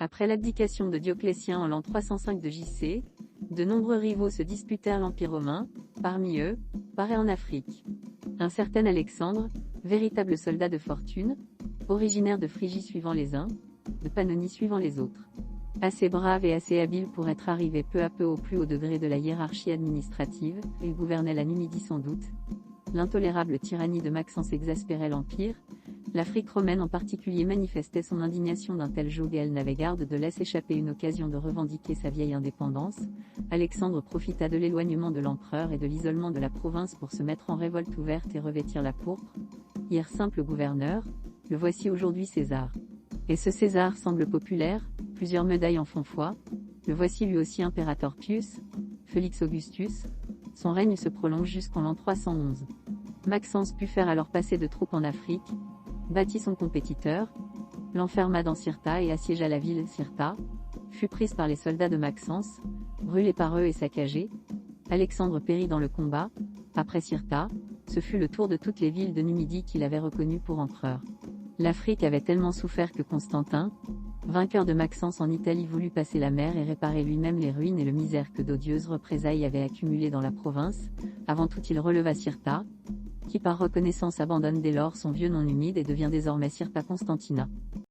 Après l'abdication de Dioclétien en l'an 305 de JC, de nombreux rivaux se disputèrent l'Empire romain, parmi eux, paraît en Afrique. Un certain Alexandre, véritable soldat de fortune, originaire de Phrygie suivant les uns, de Pannonie suivant les autres. Assez brave et assez habile pour être arrivé peu à peu au plus haut degré de la hiérarchie administrative, il gouvernait la Numidie sans doute. L'intolérable tyrannie de Maxence exaspérait l'Empire. L'Afrique romaine en particulier manifestait son indignation d'un tel joug et elle n'avait garde de laisser échapper une occasion de revendiquer sa vieille indépendance. Alexandre profita de l'éloignement de l'empereur et de l'isolement de la province pour se mettre en révolte ouverte et revêtir la pourpre. Hier simple gouverneur, le voici aujourd'hui César. Et ce César semble populaire, plusieurs médailles en font foi. Le voici lui aussi impérator Pius, Félix Augustus. Son règne se prolonge jusqu'en l'an 311. Maxence put faire alors passer de troupes en Afrique, battit son compétiteur, l'enferma dans Cirta et assiégea la ville Cirta, fut prise par les soldats de Maxence, brûlée par eux et saccagée. Alexandre périt dans le combat. Après Cirta, ce fut le tour de toutes les villes de Numidie qu'il avait reconnues pour empereur. L'Afrique avait tellement souffert que Constantin, vainqueur de Maxence en Italie, voulut passer la mer et réparer lui-même les ruines et le misère que d'odieuses représailles avaient accumulé dans la province. Avant tout il releva Cirta, qui par reconnaissance abandonne dès lors son vieux nom numide et devient désormais Cirta Constantina.